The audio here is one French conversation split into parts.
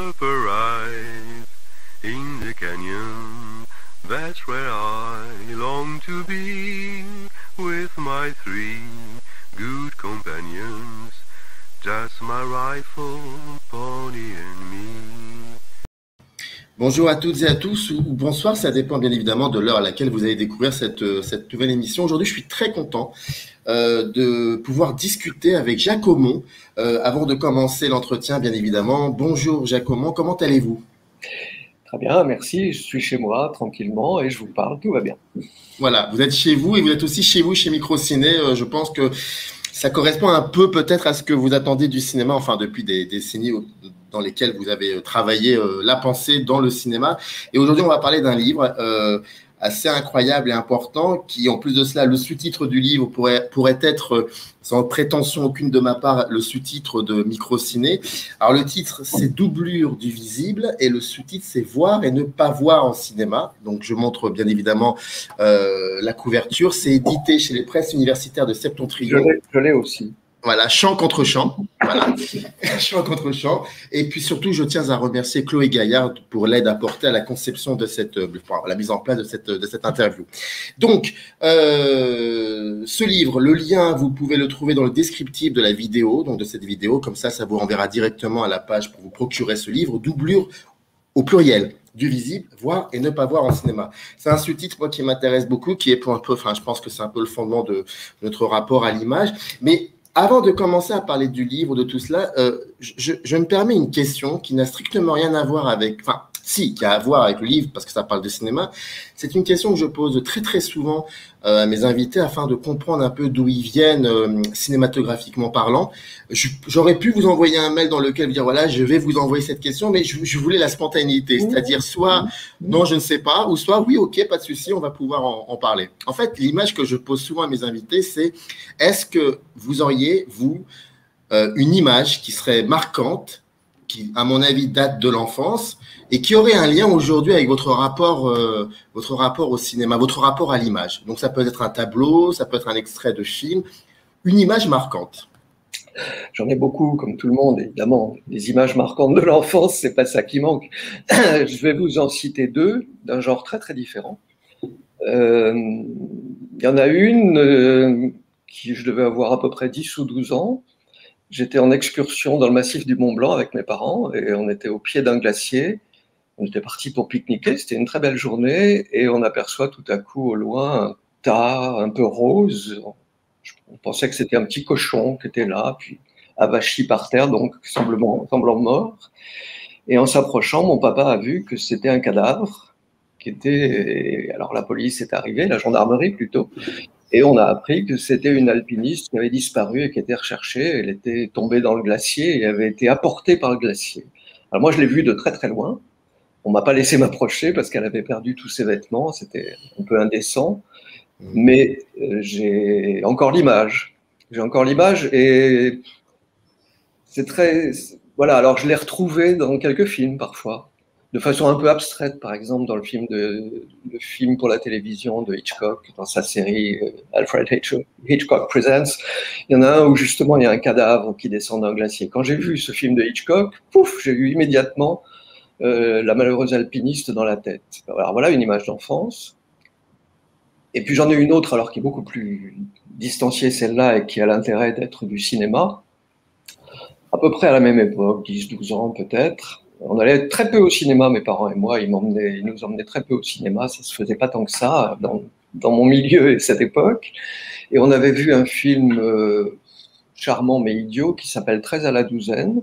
up arise in the canyon. That's where I long to be with my three good companions. Just my rifle, pony and me. Bonjour à toutes et à tous, ou bonsoir, ça dépend bien évidemment de l'heure à laquelle vous allez découvrir cette nouvelle émission. Aujourd'hui, je suis très content de pouvoir discuter avec Jacques Aumont. Avant de commencer l'entretien, bien évidemment, bonjour Jacques Aumont, comment allez-vous? Très bien, merci, je suis chez moi tranquillement et je vous parle, tout va bien. Voilà, vous êtes chez vous et vous êtes aussi chez vous, chez Microciné. Je pense que ça correspond un peu peut-être à ce que vous attendez du cinéma, enfin depuis des décennies dans lesquelles vous avez travaillé la pensée dans le cinéma. Et aujourd'hui, on va parler d'un livre assez incroyable et important qui, en plus de cela, le sous-titre du livre pourrait être, sans prétention aucune de ma part, le sous-titre de Microciné. Alors, le titre, c'est Doublure du visible et le sous-titre, c'est Voir et ne pas voir en cinéma. Donc, je montre bien évidemment la couverture. C'est édité chez les presses universitaires de Septentrion. Je l'ai aussi. Voilà, chant contre chant. Voilà, chant contre chant. Et puis surtout, je tiens à remercier Chloé Gaillard pour l'aide apportée à la conception de la mise en place de cette interview. Donc, ce livre, le lien, vous pouvez le trouver dans le descriptif de la vidéo, donc de cette vidéo. Comme ça vous renverra directement à la page pour vous procurer ce livre. Doublure au pluriel du visible, voir et ne pas voir en cinéma. C'est un sous-titre, moi, qui m'intéresse beaucoup, qui est pour un peu, je pense que c'est un peu le fondement de notre rapport à l'image. Mais avant de commencer à parler du livre, de tout cela, je me permets une question qui n'a strictement rien à voir avec... Enfin, si, qui a à voir avec le livre, parce que ça parle de cinéma. C'est une question que je pose très, très souvent à mes invités afin de comprendre un peu d'où ils viennent cinématographiquement parlant. J'aurais pu vous envoyer un mail dans lequel vous dire, voilà, je vais vous envoyer cette question, mais je voulais la spontanéité, c'est-à-dire soit, non, je ne sais pas, ou soit, oui, ok, pas de souci, on va pouvoir en parler. En fait, l'image que je pose souvent à mes invités, c'est, est-ce que vous auriez, vous, une image qui serait marquante, qui, à mon avis, date de l'enfance et qui aurait un lien aujourd'hui avec votre rapport au cinéma, votre rapport à l'image. Donc, ça peut être un tableau, ça peut être un extrait de film, une image marquante. J'en ai beaucoup, comme tout le monde, évidemment. Les images marquantes de l'enfance, c'est pas ça qui manque. Je vais vous en citer deux, d'un genre très, très différent. Il y en a une qui je devais avoir à peu près 10 ou 12 ans. J'étais en excursion dans le massif du Mont Blanc avec mes parents et on était au pied d'un glacier. On était partis pour pique-niquer, c'était une très belle journée et on aperçoit tout à coup au loin un tas un peu rose. On pensait que c'était un petit cochon qui était là, puis avachi par terre, donc semblant mort. Et en s'approchant, mon papa a vu que c'était un cadavre qui était... Alors la police est arrivée, la gendarmerie plutôt, et on a appris que c'était une alpiniste qui avait disparu et qui était recherchée. Elle était tombée dans le glacier et avait été apportée par le glacier. Alors moi, je l'ai vue de très très loin. On m'a pas laissé m'approcher parce qu'elle avait perdu tous ses vêtements. C'était un peu indécent. Mais j'ai encore l'image. J'ai encore l'image et c'est très... Voilà, alors je l'ai retrouvée dans quelques films parfois, de façon un peu abstraite, par exemple dans le film pour la télévision de Hitchcock, dans sa série Alfred Hitchcock Presents. Il y en a un où justement il y a un cadavre qui descend d'un glacier. Quand j'ai vu ce film de Hitchcock, pouf, j'ai eu immédiatement la malheureuse alpiniste dans la tête. Alors voilà une image d'enfance. Et puis j'en ai une autre, alors qui est beaucoup plus distanciée, celle-là, et qui a l'intérêt d'être du cinéma. À peu près à la même époque, 10-12 ans peut-être. On allait très peu au cinéma, mes parents et moi, ils nous emmenaient très peu au cinéma, ça se faisait pas tant que ça dans mon milieu et cette époque. Et on avait vu un film charmant mais idiot qui s'appelle 13 à la douzaine,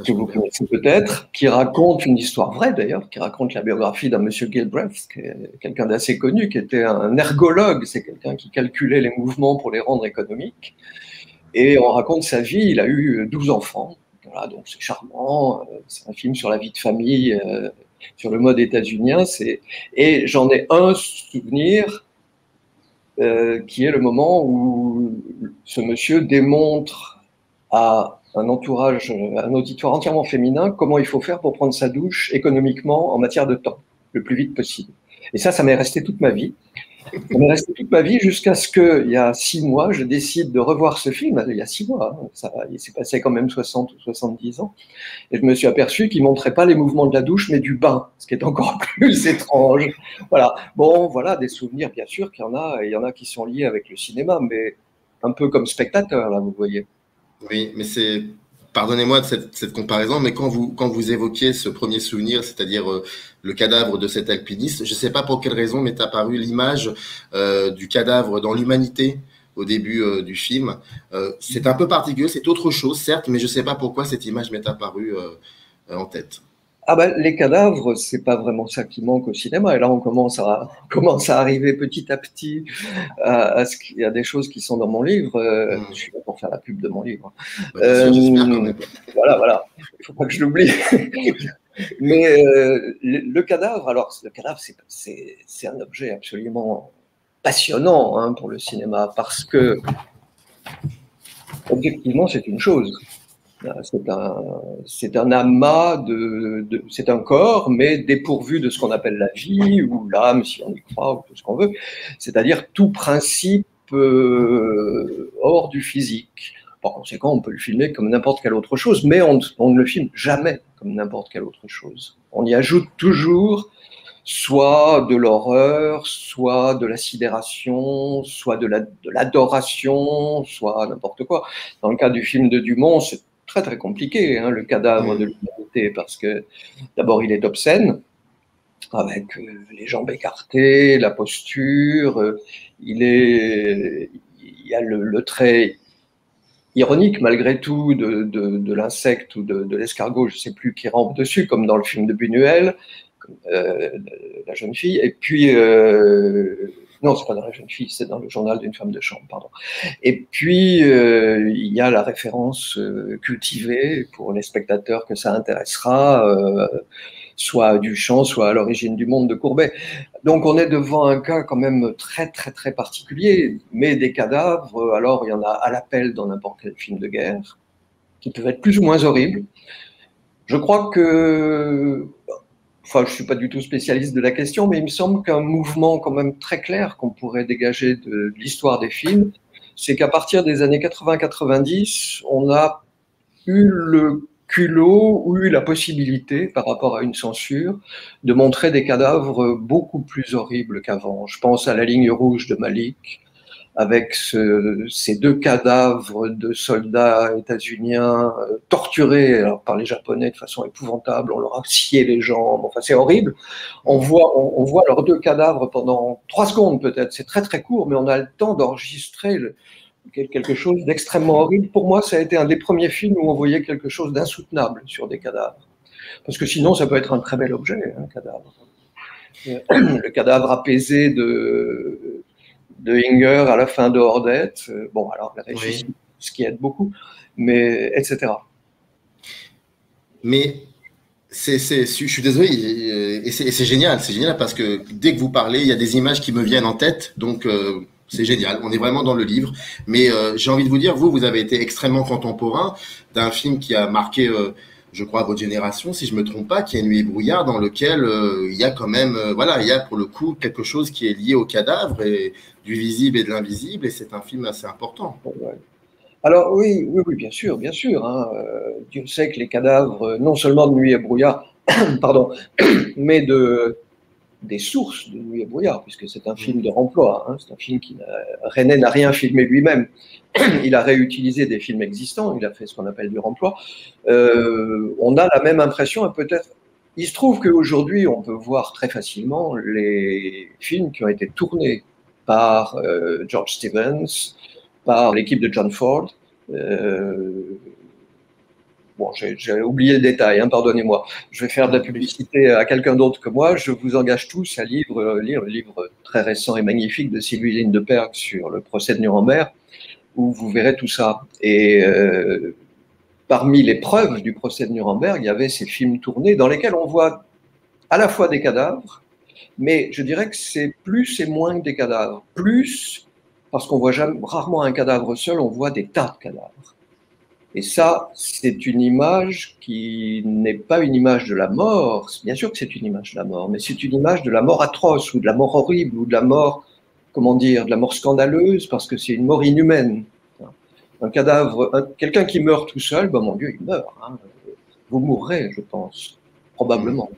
que vous connaissez peut-être, qui raconte une histoire vraie d'ailleurs, qui raconte la biographie d'un monsieur Gilbreth, qui est quelqu'un d'assez connu, qui était un ergologue, c'est quelqu'un qui calculait les mouvements pour les rendre économiques. Et on raconte sa vie, il a eu 12 enfants. Voilà, donc c'est charmant, c'est un film sur la vie de famille, sur le mode états-unien. Et j'en ai un souvenir qui est le moment où ce monsieur démontre à un auditoire entièrement féminin comment il faut faire pour prendre sa douche économiquement en matière de temps, le plus vite possible. Et ça m'est resté toute ma vie. Ça m'est resté toute ma vie jusqu'à ce qu'il y a 6 mois, je décide de revoir ce film. Il y a 6 mois, hein, il s'est passé quand même 60 ou 70 ans. Et je me suis aperçu qu'il ne montrait pas les mouvements de la douche, mais du bain, ce qui est encore plus étrange. Voilà. Bon, voilà, des souvenirs, bien sûr qu'il y en a, et il y en a qui sont liés avec le cinéma, mais un peu comme spectateur, là, vous voyez. Oui, mais c'est... Pardonnez-moi de cette comparaison, mais quand vous évoquiez ce premier souvenir, c'est-à-dire le cadavre de cet alpiniste, je ne sais pas pour quelle raison m'est apparue l'image du cadavre dans l'humanité au début du film. C'est un peu particulier, c'est autre chose, certes, mais je ne sais pas pourquoi cette image m'est apparue en tête. Ah ben, les cadavres, c'est pas vraiment ça qui manque au cinéma. Et là, on commence à arriver petit à petit à ce qu'il y a des choses qui sont dans mon livre. Je suis là pour faire la pub de mon livre. Bien sûr, j'espère quand même. Voilà. Il faut pas que je l'oublie. Mais le cadavre, c'est un objet absolument passionnant, hein, pour le cinéma, parce que objectivement, c'est une chose. C'est un amas c'est un corps, mais dépourvu de ce qu'on appelle la vie ou l'âme, si on y croit, ou tout ce qu'on veut. C'est-à-dire tout principe hors du physique. Par conséquent, on peut le filmer comme n'importe quelle autre chose, mais on ne le filme jamais comme n'importe quelle autre chose. On y ajoute toujours soit de l'horreur, soit de la sidération, soit de l'adoration, soit n'importe quoi. Dans le cas du film de Dumont, c'est très très compliqué, hein, le cadavre de l'humanité, parce que d'abord il est obscène, avec les jambes écartées, la posture, il y a le trait ironique malgré tout de l'insecte ou de l'escargot, je ne sais plus, qui rampe dessus, comme dans le film de Buñuel, la jeune fille, et puis non, c'est pas dans La jeune fille, c'est dans Le journal d'une femme de chambre, pardon. Et puis il y a la référence cultivée pour les spectateurs que ça intéressera, soit à Duchamp, soit à L'origine du monde de Courbet. Donc on est devant un cas quand même très très très particulier, mais des cadavres, alors il y en a à l'appel dans n'importe quel film de guerre, qui peuvent être plus ou moins horribles. Je crois que... Enfin, je ne suis pas du tout spécialiste de la question, mais il me semble qu'un mouvement quand même très clair qu'on pourrait dégager de l'histoire des films, c'est qu'à partir des années 80-90, on a eu le culot ou eu la possibilité, par rapport à une censure, de montrer des cadavres beaucoup plus horribles qu'avant. Je pense à La ligne rouge de Malick, avec ces 2 cadavres de soldats états-uniens torturés par les Japonais de façon épouvantable. On leur a scié les jambes, enfin c'est horrible. On voit leurs 2 cadavres pendant 3 secondes peut-être, c'est très très court, mais on a le temps d'enregistrer quelque chose d'extrêmement horrible. Pour moi, ça a été un des premiers films où on voyait quelque chose d'insoutenable sur des cadavres. Parce que sinon, ça peut être un très bel objet, un cadavre. Le cadavre apaisé de Inger à la fin de Hordette. Bon, alors la régie, ce qui aide beaucoup, mais etc. Mais je suis désolé, et c'est génial parce que dès que vous parlez, il y a des images qui me viennent en tête, donc c'est génial, on est vraiment dans le livre. Mais j'ai envie de vous dire, vous avez été extrêmement contemporain d'un film qui a marqué, je crois, votre génération, si je me trompe pas, qui est Nuit et brouillard, dans lequel il y a quand même, il y a pour le coup quelque chose qui est lié au cadavre et du visible et de l'invisible, et c'est un film assez important. Alors oui, bien sûr. Hein. Dieu sait que les cadavres, non seulement de Nuit et brouillard, pardon, mais des sources de Nuit et brouillard, puisque c'est un film de remploi. Hein. C'est un film Resnais n'a rien filmé lui-même. Il a réutilisé des films existants, il a fait ce qu'on appelle du remploi. On a la même impression, et peut-être. Il se trouve qu'aujourd'hui, on peut voir très facilement les films qui ont été tournés par George Stevens, par l'équipe de John Ford. Bon, j'ai oublié le détail, hein, pardonnez-moi. Je vais faire de la publicité à quelqu'un d'autre que moi. Je vous engage tous à lire le livre très récent et magnifique de Sylvie Lindeperg sur le procès de Nuremberg, où vous verrez tout ça. Et parmi les preuves du procès de Nuremberg, il y avait ces films tournés dans lesquels on voit à la fois des cadavres, mais je dirais que c'est plus et moins que des cadavres. Plus, parce qu'on voit rarement un cadavre seul, on voit des tas de cadavres. Et ça, c'est une image qui n'est pas une image de la mort. Bien sûr que c'est une image de la mort, mais c'est une image de la mort atroce, ou de la mort horrible, ou de la mort comment dire, de la mort scandaleuse, parce que c'est une mort inhumaine. Un cadavre, quelqu'un qui meurt tout seul, ben mon Dieu, il meurt. Hein. Vous mourrez, je pense, probablement.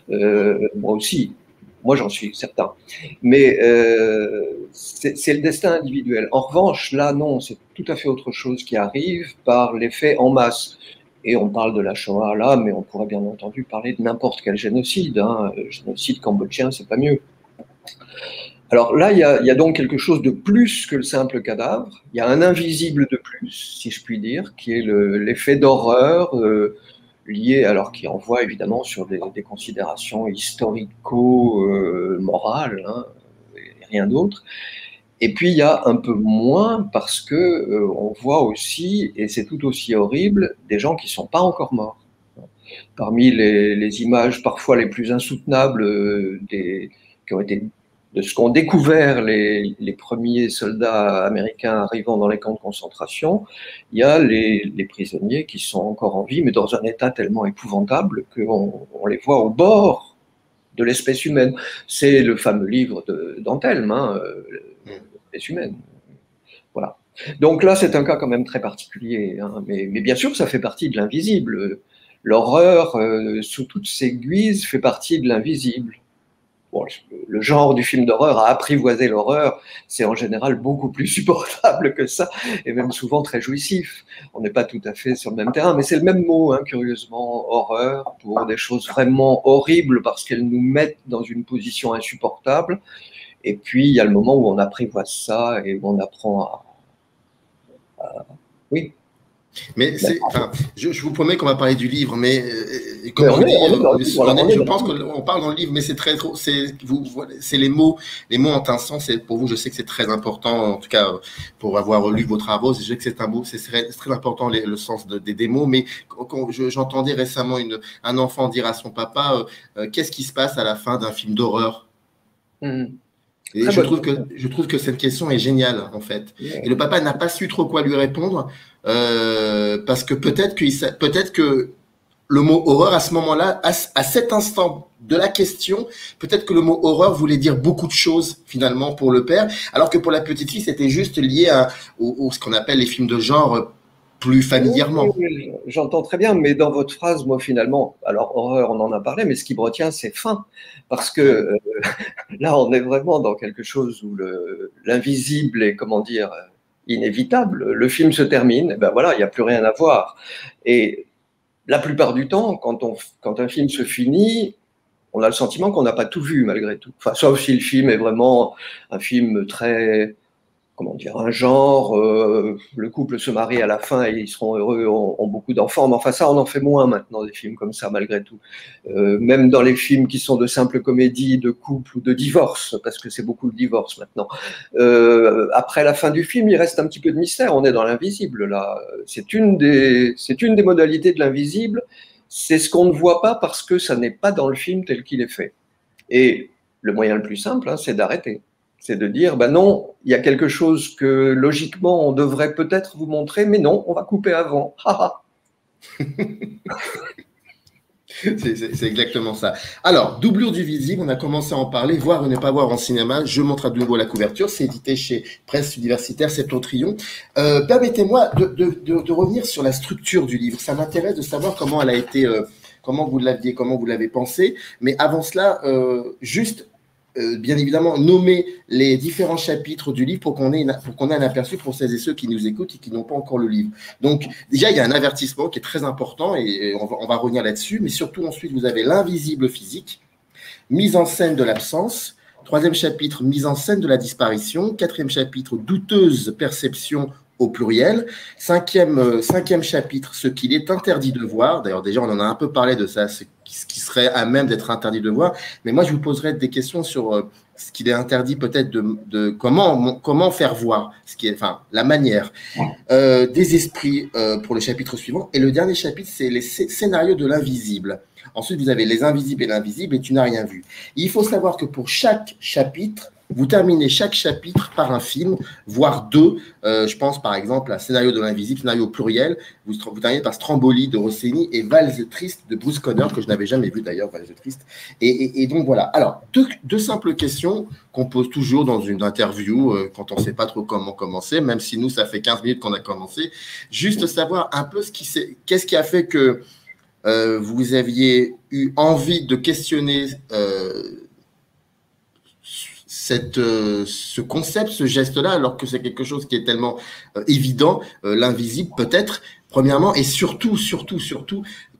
Moi aussi, moi j'en suis certain. Mais c'est le destin individuel. En revanche, là, non, c'est tout à fait autre chose qui arrive par l'effet en masse. Et on parle de la Shoah là, mais on pourrait bien entendu parler de n'importe quel génocide. Hein. Génocide cambodgien, c'est pas mieux. Alors là, il y a donc quelque chose de plus que le simple cadavre. Il y a un invisible de plus, si je puis dire, qui est l'effet d'horreur lié, alors qui envoie évidemment sur des considérations historico-morales, hein, et rien d'autre. Et puis il y a un peu moins parce que on voit aussi, et c'est tout aussi horrible, des gens qui sont pas encore morts. Parmi les images parfois les plus insoutenables qui ont été de ce qu'ont découvert les premiers soldats américains arrivant dans les camps de concentration, il y a les prisonniers qui sont encore en vie, mais dans un état tellement épouvantable qu'on les voit au bord de l'espèce humaine. C'est le fameux livre d'Antelme, hein, l'espèce humaine. Voilà. Donc là, c'est un cas quand même très particulier, hein, mais bien sûr, ça fait partie de l'invisible. L'horreur, sous toutes ses guises, fait partie de l'invisible. Bon, le genre du film d'horreur a apprivoisé l'horreur, c'est en général beaucoup plus supportable que ça, et même souvent très jouissif. On n'est pas tout à fait sur le même terrain, mais c'est le même mot, hein, curieusement, horreur, pour des choses vraiment horribles parce qu'elles nous mettent dans une position insupportable. Et puis, il y a le moment où on apprivoise ça et où on apprend oui. Mais je vous promets qu'on va parler du livre, mais comme on dit, je pense qu'on parle dans le livre, mais c'est les mots ont un sens. Et pour vous, je sais que c'est très important, en tout cas pour avoir lu vos travaux. Je sais que c'est très important le sens des mots. Mais j'entendais récemment un enfant dire à son papa, qu'est-ce qui se passe à la fin d'un film d'horreur? Et je trouve que cette question est géniale, en fait. Et le papa n'a pas su trop quoi lui répondre, parce que peut-être que le mot horreur, à ce moment-là, à cet instant de la question, peut-être que le mot horreur voulait dire beaucoup de choses, finalement, pour le père, alors que pour la petite fille, c'était juste lié à ce qu'on appelle les films de genre plus familièrement. Oui, j'entends très bien, mais dans votre phrase, moi, finalement, alors horreur, on en a parlé, mais ce qui me retient, c'est faim. Parce que là, on est vraiment dans quelque chose où l'invisible est, comment dire, inévitable. Le film se termine, et ben voilà, il n'y a plus rien à voir. Et la plupart du temps, quand un film se finit, on a le sentiment qu'on n'a pas tout vu, malgré tout. Enfin, sauf si le film est vraiment un film très... comment dire, un genre, le couple se marie à la fin et ils seront heureux, ont beaucoup d'enfants, mais enfin ça, on en fait moins maintenant, des films comme ça, malgré tout. Même dans les films qui sont de simples comédies de couple ou de divorce, parce que c'est beaucoup de divorce maintenant. Après la fin du film, il reste un petit peu de mystère, on est dans l'invisible, là. C'est une des modalités de l'invisible, c'est ce qu'on ne voit pas parce que ça n'est pas dans le film tel qu'il est fait. Et le moyen le plus simple, hein, c'est d'arrêter. C'est de dire, ben non, il y a quelque chose que logiquement on devrait peut-être vous montrer, mais non, on va couper avant. C'est exactement ça. Alors, Doublure du visible, on a commencé à en parler, voir ou ne pas voir en cinéma. Je montre à nouveau la couverture. C'est édité chez Presse Universitaire, Septentrion. Permettez-moi de revenir sur la structure du livre. Ça m'intéresse de savoir comment elle a été, comment vous l'avez pensé. Mais avant cela, juste bien évidemment nommer les différents chapitres du livre pour qu'on ait un aperçu pour celles et ceux qui nous écoutent et qui n'ont pas encore le livre. Donc déjà il y a un avertissement qui est très important et on va revenir là-dessus, mais surtout ensuite vous avez l'invisible physique, mise en scène de l'absence, troisième chapitre, mise en scène de la disparition, quatrième chapitre, douteuse perception au pluriel, cinquième chapitre, ce qu'il est interdit de voir. D'ailleurs déjà on en a un peu parlé de ça, ce qui serait à même d'être interdit de voir, mais moi je vous poserai des questions sur ce qu'il est interdit peut-être de comment faire voir, la manière, des esprits pour le chapitre suivant, et le dernier chapitre c'est les scénarios de l'invisible. Ensuite vous avez les invisibles et l'invisible et tu n'as rien vu. Il faut savoir que pour chaque chapitre, vous terminez chaque chapitre par un film, voire deux. Je pense par exemple à Scénario de l'invisible, scénario au pluriel. Vous terminez par Stromboli de Rossini et Valse triste de Bruce Conner, que je n'avais jamais vu d'ailleurs, Valse triste. Et donc voilà. Alors, deux simples questions qu'on pose toujours dans une interview quand on ne sait pas trop comment commencer, même si nous, ça fait 15 minutes qu'on a commencé. Juste savoir un peu qu'est-ce qui a fait que vous aviez eu envie de questionner ce concept, ce geste-là, alors que c'est quelque chose qui est tellement évident, l'invisible peut-être, premièrement, et surtout,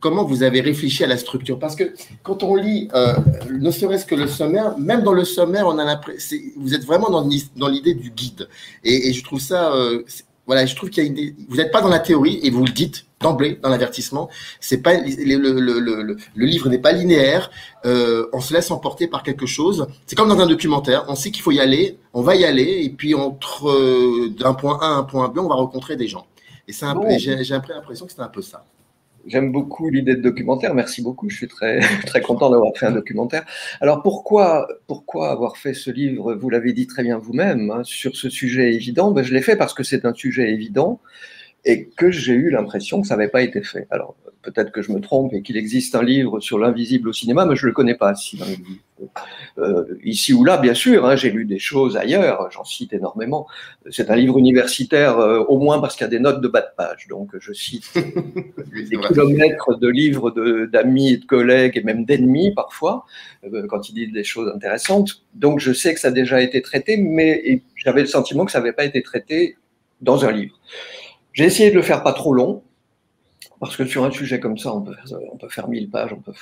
comment vous avez réfléchi à la structure. Parce que quand on lit, ne serait-ce que le sommaire, même dans le sommaire, on a l'impression, vous êtes vraiment dans l'idée du guide. Et je trouve ça, voilà, je trouve qu'il y a vous n'êtes pas dans la théorie, et vous le dites d'emblée dans l'avertissement, c'est pas le livre n'est pas linéaire, on se laisse emporter par quelque chose. C'est comme dans un documentaire, on sait qu'il faut y aller, on va y aller, et puis d'un point A à un point B, on va rencontrer des gens. Et c'est j'ai un peu l'impression que c'est un peu ça. J'aime beaucoup l'idée de documentaire, merci beaucoup, je suis très, très content d'avoir fait un documentaire. Alors pourquoi avoir fait ce livre, vous l'avez dit très bien vous-même, hein, sur ce sujet évident? Ben, je l'ai fait parce que c'est un sujet évident et que j'ai eu l'impression que ça n'avait pas été fait. Alors peut-être que je me trompe et qu'il existe un livre sur l'invisible au cinéma, mais je ne le connais pas. Ici ou là, bien sûr, hein, j'ai lu des choses ailleurs, j'en cite énormément. C'est un livre universitaire, au moins parce qu'il y a des notes de bas de page. Donc je cite des kilomètres de livres d'amis et de collègues et même d'ennemis parfois, quand ils disent des choses intéressantes. Donc je sais que ça a déjà été traité, mais j'avais le sentiment que ça n'avait pas été traité dans un livre. J'ai essayé de le faire pas trop long, parce que sur un sujet comme ça, on peut faire 1000 pages, on peut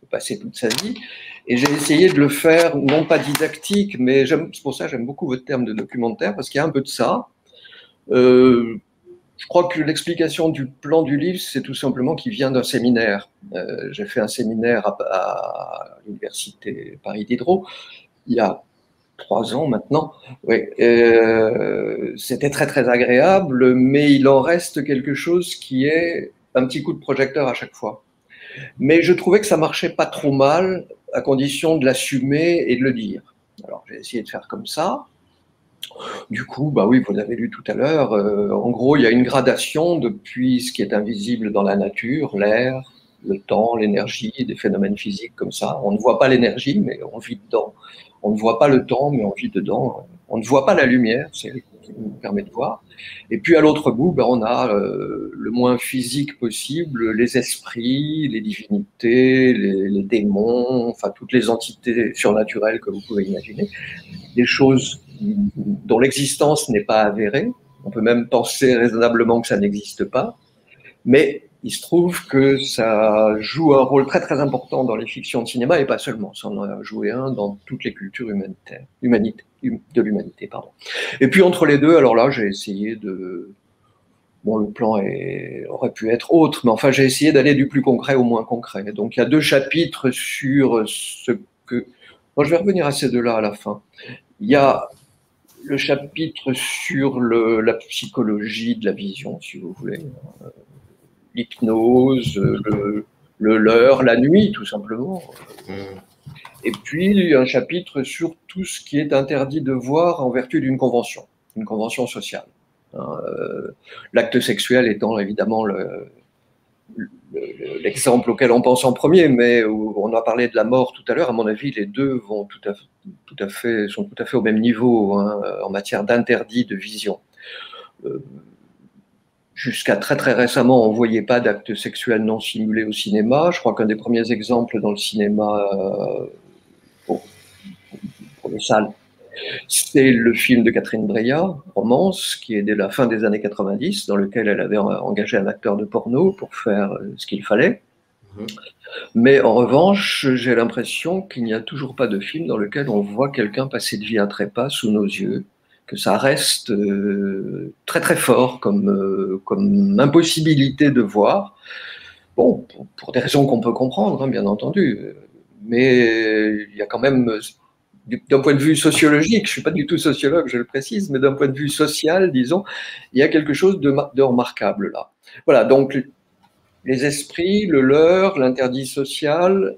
passer toute sa vie. Et j'ai essayé de le faire, non pas didactique, mais c'est pour ça que j'aime beaucoup votre terme de documentaire, parce qu'il y a un peu de ça. Je crois que l'explication du plan du livre, c'est tout simplement qu'il vient d'un séminaire. J'ai fait un séminaire à l'université Paris Diderot, il y a 3 ans maintenant. Oui. C'était très très agréable, mais il en reste quelque chose qui est un petit coup de projecteur à chaque fois. Mais je trouvais que ça marchait pas trop mal, à condition de l'assumer et de le dire. Alors j'ai essayé de faire comme ça. Du coup, bah oui, vous l'avez lu tout à l'heure, en gros, il y a une gradation depuis ce qui est invisible dans la nature, l'air, le temps, l'énergie, des phénomènes physiques comme ça. On ne voit pas l'énergie, mais on vit dedans. On ne voit pas le temps, mais on vit dedans. On ne voit pas la lumière, c'est elle qui nous permet de voir. Et puis à l'autre bout, ben, on a le moins physique possible, les esprits, les divinités, les démons, enfin toutes les entités surnaturelles que vous pouvez imaginer. Des choses dont l'existence n'est pas avérée. On peut même penser raisonnablement que ça n'existe pas. Mais il se trouve que ça joue un rôle très très important dans les fictions de cinéma, et pas seulement, ça en a joué un dans toutes les cultures de l'humanité. Et puis entre les deux, alors là j'ai essayé de... Bon, le plan aurait pu être autre, mais enfin j'ai essayé d'aller du plus concret au moins concret. Donc il y a 2 chapitres sur ce que... Bon, je vais revenir à ces 2-là à la fin. Il y a le chapitre sur la psychologie de la vision, si vous voulez, l'hypnose, le leurre, la nuit, tout simplement. Et puis, un chapitre sur tout ce qui est interdit de voir en vertu d'une convention sociale. L'acte sexuel étant évidemment l'exemple auquel on pense en premier, mais on a parlé de la mort tout à l'heure. À mon avis, les deux vont sont tout à fait au même niveau, hein, en matière d'interdit de vision. Jusqu'à très très récemment, on ne voyait pas d'actes sexuels non simulés au cinéma. Je crois qu'un des premiers exemples dans le cinéma pour les salles, c'est le film de Catherine Breillat, Romance, qui est dès la fin des années 90, dans lequel elle avait engagé un acteur de porno pour faire ce qu'il fallait. Mais en revanche, j'ai l'impression qu'il n'y a toujours pas de film dans lequel on voit quelqu'un passer de vie à trépas sous nos yeux, que ça reste très très fort comme impossibilité de voir. Bon, pour des raisons qu'on peut comprendre, hein, bien entendu, mais il y a quand même, d'un point de vue sociologique, je ne suis pas du tout sociologue, je le précise, mais d'un point de vue social, disons, il y a quelque chose de remarquable là. Voilà, donc les esprits, le leurre, l'interdit social,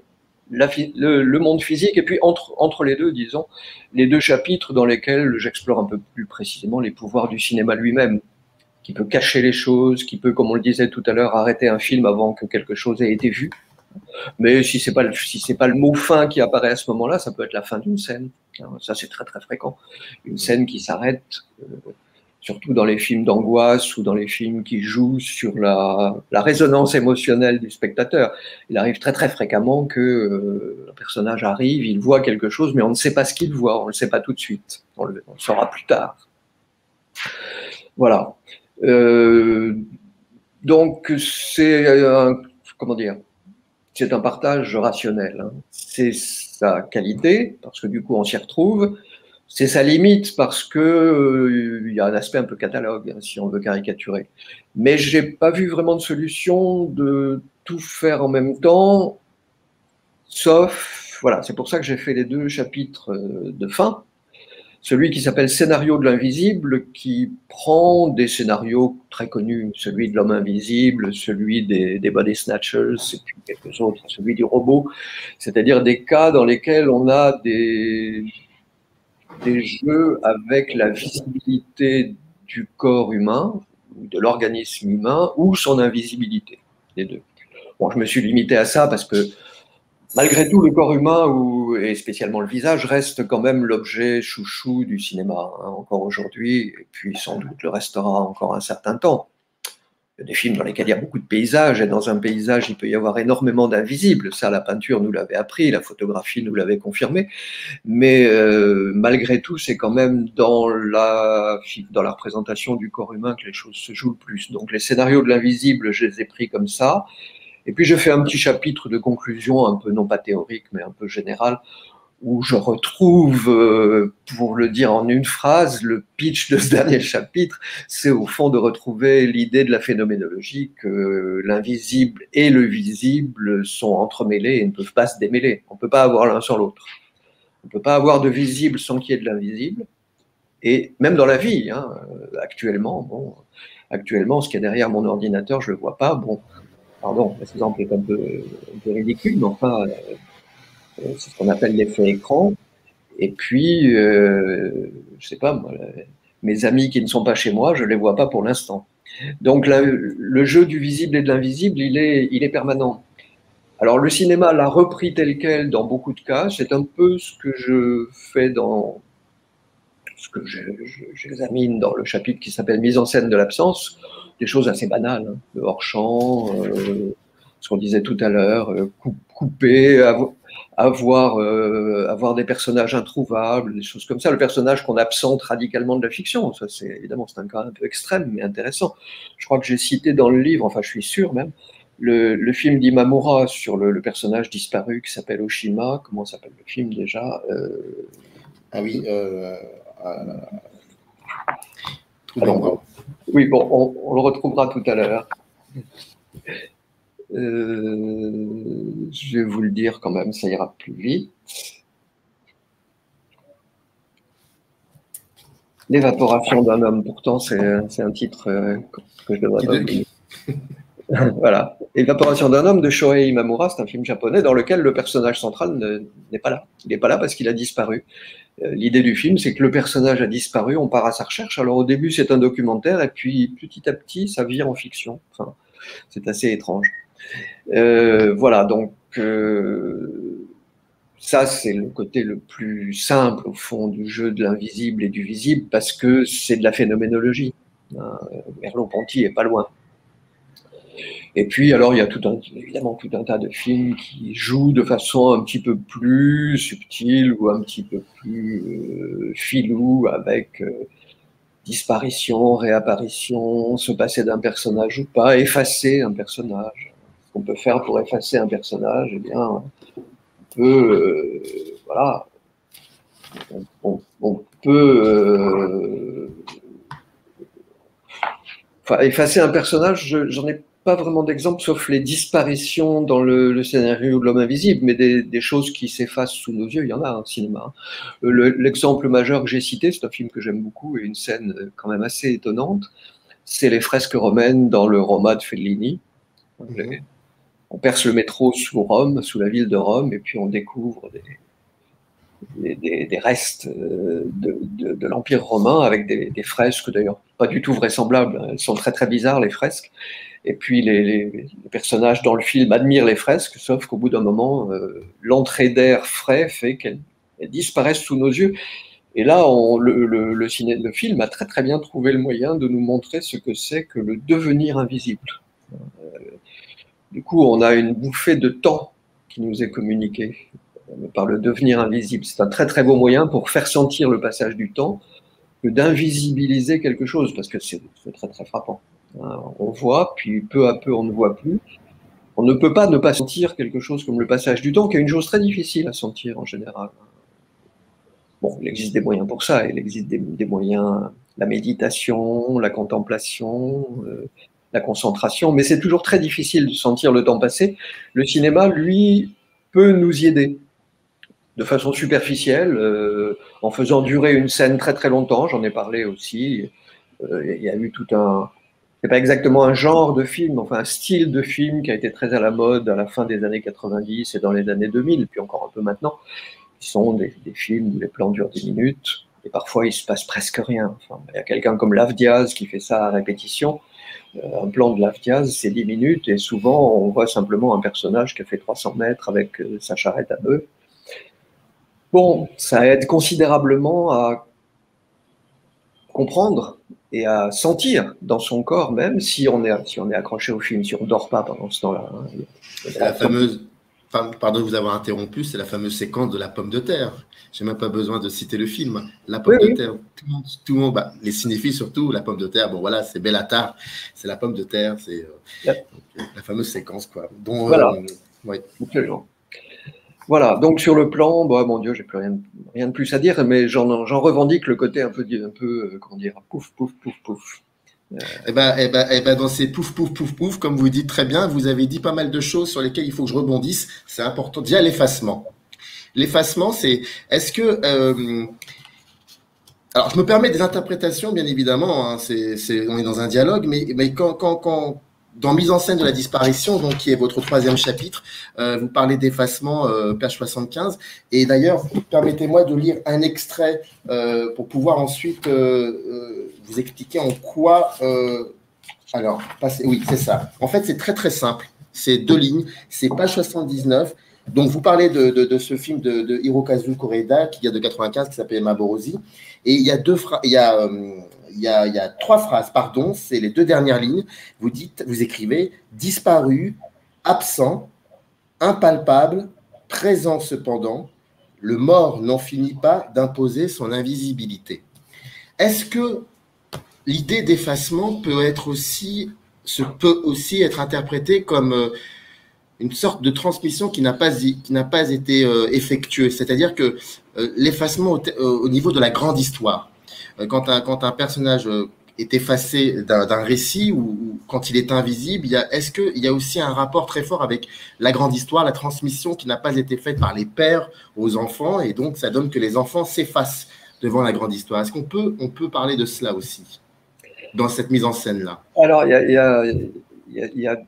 le monde physique, et puis entre les deux, disons, les deux chapitres dans lesquels j'explore un peu plus précisément les pouvoirs du cinéma lui-même, qui peut cacher les choses, qui peut, comme on le disait tout à l'heure, arrêter un film avant que quelque chose ait été vu. Mais si c'est pas le mot fin qui apparaît à ce moment-là, ça peut être la fin d'une scène. Ça, c'est très très fréquent. Une scène qui s'arrête, surtout dans les films d'angoisse ou dans les films qui jouent sur la résonance émotionnelle du spectateur. Il arrive très très fréquemment que un personnage arrive, il voit quelque chose, mais on ne sait pas ce qu'il voit, on ne le sait pas tout de suite. On le saura plus tard. Voilà. Donc c'est comment dire, c'est un partage rationnel. Hein. C'est sa qualité parce que du coup on s'y retrouve. C'est sa limite parce que y a un aspect un peu catalogue, hein, si on veut caricaturer. Mais j'ai pas vu vraiment de solution de tout faire en même temps, sauf voilà. C'est pour ça que j'ai fait les deux chapitres de fin. Celui qui s'appelle Scénario de l'invisible, qui prend des scénarios très connus, celui de l'homme invisible, celui des body snatchers, et puis quelques autres, celui du robot, c'est-à-dire des cas dans lesquels on a des jeux avec la visibilité du corps humain, ou de l'organisme humain, ou son invisibilité, les deux. Bon, je me suis limité à ça parce que malgré tout, le corps humain, et spécialement le visage, reste quand même l'objet chouchou du cinéma, hein, encore aujourd'hui, et puis sans doute le restera encore un certain temps. Il y a des films dans lesquels il y a beaucoup de paysages, et dans un paysage, il peut y avoir énormément d'invisibles. Ça, la peinture nous l'avait appris, la photographie nous l'avait confirmé. Mais malgré tout, c'est quand même dans la représentation du corps humain que les choses se jouent le plus. Donc les scénarios de l'invisible, je les ai pris comme ça. Et puis je fais un petit chapitre de conclusion, un peu non pas théorique, mais un peu général, où je retrouve, pour le dire en une phrase, le pitch de ce dernier chapitre, c'est au fond de retrouver l'idée de la phénoménologie que l'invisible et le visible sont entremêlés et ne peuvent pas se démêler. On ne peut pas avoir l'un sans l'autre. On ne peut pas avoir de visible sans qu'il y ait de l'invisible. Et même dans la vie, hein, actuellement, ce qui est derrière mon ordinateur, je ne le vois pas. Bon, pardon, cet exemple est un peu ridicule, mais enfin, c'est ce qu'on appelle l'effet écran. Et puis, je sais pas, moi, mes amis qui ne sont pas chez moi, je les vois pas pour l'instant. Donc, le jeu du visible et de l'invisible, il est permanent. Alors, le cinéma l'a repris tel quel dans beaucoup de cas. C'est un peu ce que je fais dans ce que j'examine dans le chapitre qui s'appelle Mise en scène de l'absence. Des choses assez banales, hein, le hors-champ, ce qu'on disait tout à l'heure, couper, avoir des personnages introuvables, des choses comme ça. Le personnage qu'on absente radicalement de la fiction, ça c'est évidemment c'est un cas un peu extrême, mais intéressant. Je crois que j'ai cité dans le livre, enfin je suis sûr même, le film d'Imamura sur le personnage disparu qui s'appelle Oshima. Comment s'appelle le film déjà Ah oui. Alors, oui, bon, on le retrouvera tout à l'heure. Je vais vous le dire quand même, ça ira plus vite. L'évaporation d'un homme, pourtant, c'est un titre que je devrais pas oublier. Voilà. Évaporation d'un homme de Shohei Imamura, c'est un film japonais dans lequel le personnage central n'est pas là. Il n'est pas là parce qu'il a disparu. L'idée du film, c'est que le personnage a disparu, on part à sa recherche. Alors au début, c'est un documentaire, et puis petit à petit, ça vire en fiction. Enfin, c'est assez étrange. Voilà, donc ça, c'est le côté le plus simple, au fond, du jeu de l'invisible et du visible, parce que c'est de la phénoménologie. Merleau-Ponty n'est pas loin. Et puis, alors, il y a évidemment tout un tas de films qui jouent de façon un petit peu plus subtile ou un petit peu plus filou, avec disparition, réapparition, se passer d'un personnage ou pas, effacer un personnage. Ce qu'on peut faire pour effacer un personnage, eh bien, on peut, voilà, on peut, enfin, effacer un personnage, j'en ai pas vraiment d'exemple, sauf les disparitions dans le scénario de l'homme invisible, mais des choses qui s'effacent sous nos yeux, il y en a en cinéma. L'exemple majeur que j'ai cité, c'est un film que j'aime beaucoup et une scène quand même assez étonnante, c'est les fresques romaines dans le Roma de Fellini. on perce le métro sous Rome, sous la ville de Rome, et puis on découvre des restes de l'Empire romain avec des fresques, d'ailleurs pas du tout vraisemblables. Elles sont très très bizarres, les fresques. Et puis les personnages dans le film admirent les fresques, sauf qu'au bout d'un moment, l'entrée d'air frais fait qu'elles disparaissent sous nos yeux. Et là, le film a très très bien trouvé le moyen de nous montrer ce que c'est que le devenir invisible. Du coup, on a une bouffée de temps qui nous est communiquée par le devenir invisible. C'est un très très beau moyen pour faire sentir le passage du temps que d'invisibiliser quelque chose, parce que c'est très très frappant. On voit, puis peu à peu on ne voit plus. On ne peut pas ne pas sentir quelque chose comme le passage du temps, qui est une chose très difficile à sentir en général. Bon, il existe des moyens pour ça, il existe des moyens, la méditation, la contemplation, la concentration, mais c'est toujours très difficile de sentir le temps passer. Le cinéma, lui, peut nous y aider de façon superficielle, en faisant durer une scène très très longtemps, j'en ai parlé aussi. Il y a eu tout un... C'est pas exactement un genre de film, enfin un style de film qui a été très à la mode à la fin des années 90 et dans les années 2000, puis encore un peu maintenant, qui sont des films où les plans durent 10 minutes, et parfois il se passe presque rien. Enfin, il y a quelqu'un comme Lav Diaz qui fait ça à répétition. Un plan de Lav Diaz, c'est 10 minutes, et souvent on voit simplement un personnage qui a fait 300 mètres avec sa charrette à bœuf. Bon, ça aide considérablement à comprendre et à sentir dans son corps, même si on est accroché au film, si on ne dort pas pendant ce temps-là. C'est la fameuse, pardon de vous avoir interrompu, c'est la fameuse séquence de la pomme de terre. Je n'ai même pas besoin de citer le film. La pomme de terre, tout le monde, les cinéphiles surtout, la pomme de terre, bon voilà, c'est Bellatar, c'est la pomme de terre, c'est la fameuse séquence, quoi. Donc, voilà, ouais. Voilà, donc sur le plan, bah, mon Dieu, j'ai plus rien de plus à dire, mais j'en revendique le côté un peu comment dire, pouf, pouf, pouf, pouf. Eh ben, dans ces pouf, pouf, pouf, pouf, comme vous dites très bien, vous avez dit pas mal de choses sur lesquelles il faut que je rebondisse. C'est important. Déjà, l'effacement. L'effacement, c'est, est-ce que, alors, je me permets des interprétations, bien évidemment, hein, on est dans un dialogue, mais quand dans Mise en scène de la disparition, donc qui est votre 3e chapitre, vous parlez d'effacement, page 75. Et d'ailleurs, permettez-moi de lire un extrait pour pouvoir ensuite vous expliquer en quoi. Alors, oui, c'est ça. En fait, c'est très très simple. C'est 2 lignes. C'est page 79. Donc, vous parlez de ce film de Hirokazu Koreeda qui est de 95, qui s'appelle Maborosi. Et il y a il y a 3 phrases, pardon, c'est les 2 dernières lignes. Vous écrivez disparu, absent, impalpable, présent cependant, le mort n'en finit pas d'imposer son invisibilité. Est-ce que l'idée d'effacement peut aussi être interprétée comme une sorte de transmission qui n'a pas été effectuée, c'est-à-dire que l'effacement au niveau de la grande histoire, quand un personnage est effacé d'un récit ou quand il est invisible, est-ce qu'il y a aussi un rapport très fort avec la grande histoire, la transmission qui n'a pas été faite par les pères aux enfants, et donc ça donne que les enfants s'effacent devant la grande histoire. Est-ce qu'on peut parler de cela aussi dans cette mise en scène-là? Alors, il y a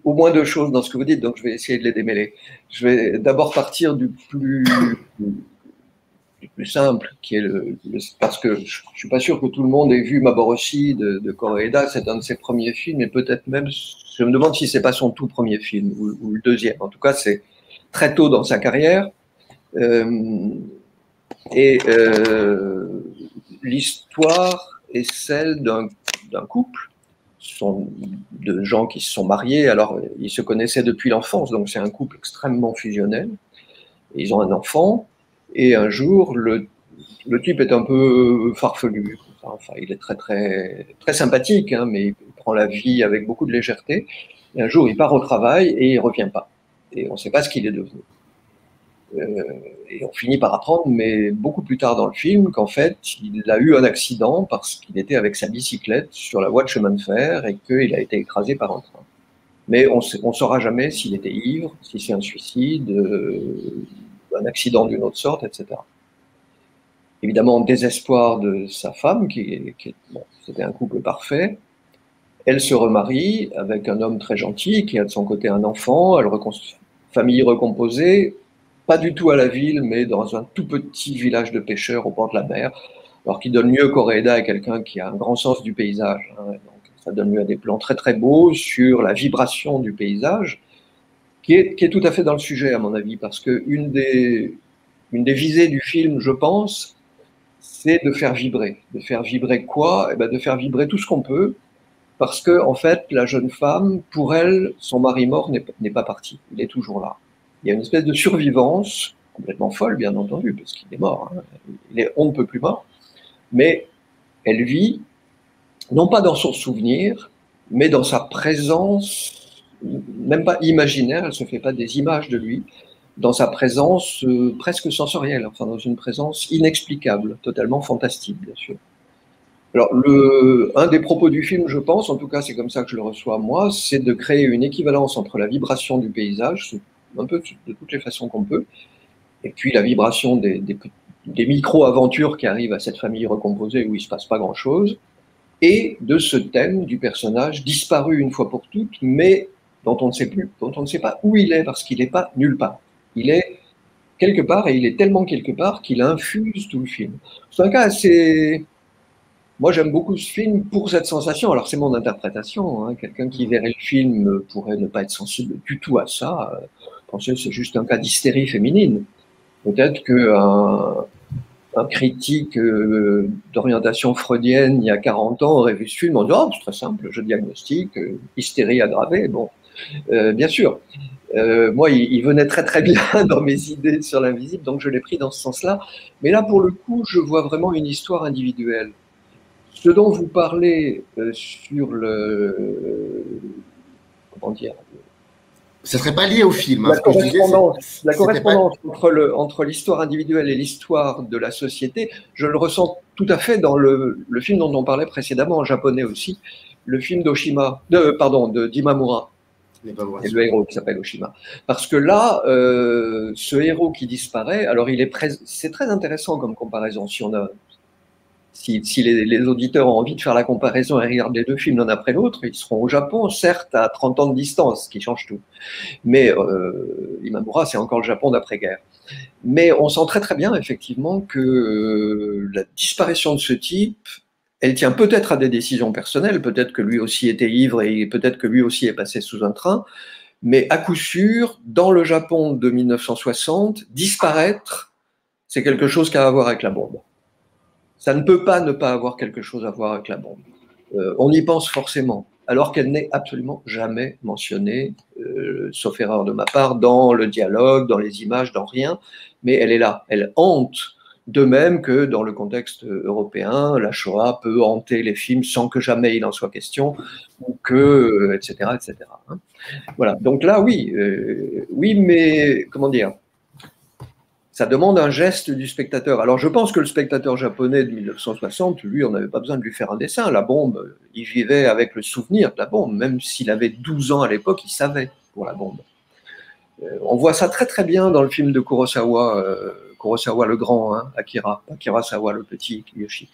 au moins 2 choses dans ce que vous dites, donc je vais essayer de les démêler. Je vais d'abord partir du plus simple, qui est parce que je ne suis pas sûr que tout le monde ait vu Maborosi de Koreeda, c'est un de ses premiers films, et peut-être même, je me demande si ce n'est pas son tout premier film, ou le 2e. En tout cas, c'est très tôt dans sa carrière. L'histoire est celle d'un couple. Ce sont de gens qui se sont mariés, alors ils se connaissaient depuis l'enfance, donc c'est un couple extrêmement fusionnel. Ils ont un enfant, et un jour, le type est un peu farfelu. Enfin, il est très, très, très sympathique, hein, mais il prend la vie avec beaucoup de légèreté. Et un jour, il part au travail et il ne revient pas. Et on ne sait pas ce qu'il est devenu. Et on finit par apprendre, mais beaucoup plus tard dans le film, qu'en fait, il a eu un accident parce qu'il était avec sa bicyclette sur la voie de chemin de fer et qu'il a été écrasé par un train. Mais on ne saura jamais s'il était ivre, si c'est un suicide, un accident d'une autre sorte, etc. Évidemment, désespoir de sa femme, c'était un couple parfait. Elle se remarie avec un homme très gentil qui a de son côté un enfant, famille recomposée, pas du tout à la ville, mais dans un tout petit village de pêcheurs au bord de la mer, alors qui donne lieu Koreeda à quelqu'un qui a un grand sens du paysage. Hein, donc ça donne lieu à des plans très très beaux sur la vibration du paysage, qui est tout à fait dans le sujet à mon avis, parce que une des visées du film, je pense, c'est de faire vibrer. De faire vibrer quoi? Eh ben, de faire vibrer tout ce qu'on peut, parce que en fait, la jeune femme, pour elle, son mari mort n'est pas parti, il est toujours là. Il y a une espèce de survivance, complètement folle, bien entendu, parce qu'il est mort, hein. On ne peut plus mort, mais elle vit, non pas dans son souvenir, mais dans sa présence, même pas imaginaire, elle ne se fait pas des images de lui, dans sa présence presque sensorielle, enfin dans une présence inexplicable, totalement fantastique, bien sûr. Alors, un des propos du film, je pense, en tout cas c'est comme ça que je le reçois moi, c'est de créer une équivalence entre la vibration du paysage, un peu de toutes les façons qu'on peut, et puis la vibration des micro-aventures qui arrivent à cette famille recomposée où il ne se passe pas grand-chose, et de ce thème du personnage disparu une fois pour toutes, mais dont on ne sait plus, dont on ne sait pas où il est, parce qu'il n'est pas nulle part. Il est quelque part, et il est tellement quelque part qu'il infuse tout le film. C'est un cas assez... Moi, j'aime beaucoup ce film pour cette sensation. Alors, c'est mon interprétation. Hein. Quelqu'un qui verrait le film pourrait ne pas être sensible du tout à ça. Penser que c'est juste un cas d'hystérie féminine. Peut-être qu'un critique d'orientation freudienne il y a 40 ans aurait vu ce film en disant « Oh, c'est très simple, je diagnostique, hystérie aggravée. » Bon, bien sûr. Moi, il venait très très bien dans mes idées sur l'invisible, donc je l'ai pris dans ce sens-là. Mais là, pour le coup, je vois vraiment une histoire individuelle. Ce dont vous parlez sur comment dire, ça serait pas lié au film. Hein, la correspondance entre l'histoire individuelle et l'histoire de la société, je le ressens tout à fait dans le film dont on parlait précédemment, en japonais aussi, le film de d'Imamura. Et le héros qui s'appelle Oshima. Parce que là, ce héros qui disparaît, alors c'est très intéressant comme comparaison. Si les auditeurs ont envie de faire la comparaison et regardent les deux films l'un après l'autre, ils seront au Japon, certes à 30 ans de distance, ce qui change tout. Mais Imamura, c'est encore le Japon d'après-guerre. Mais on sent très très bien effectivement que la disparition de ce type, elle tient peut-être à des décisions personnelles, peut-être que lui aussi était ivre et peut-être que lui aussi est passé sous un train, mais à coup sûr, dans le Japon de 1960, disparaître, c'est quelque chose qui a à voir avec la bombe. Ça ne peut pas ne pas avoir quelque chose à voir avec la bombe. On y pense forcément, alors qu'elle n'est absolument jamais mentionnée, sauf erreur de ma part, dans le dialogue, dans les images, dans rien, mais elle est là, elle hante. De même que dans le contexte européen, la Shoah peut hanter les films sans que jamais il en soit question, ou que, etc., etc. Hein. Voilà. Donc là, oui, mais comment dire, ça demande un geste du spectateur. Alors je pense que le spectateur japonais de 1960, lui, on n'avait pas besoin de lui faire un dessin. La bombe, il vivait avec le souvenir de la bombe, même s'il avait 12 ans à l'époque, il savait pour la bombe. On voit ça très très bien dans le film de Kurosawa. Kurosawa le grand, hein, Akira, pas Kurosawa le petit, Kiyoshi.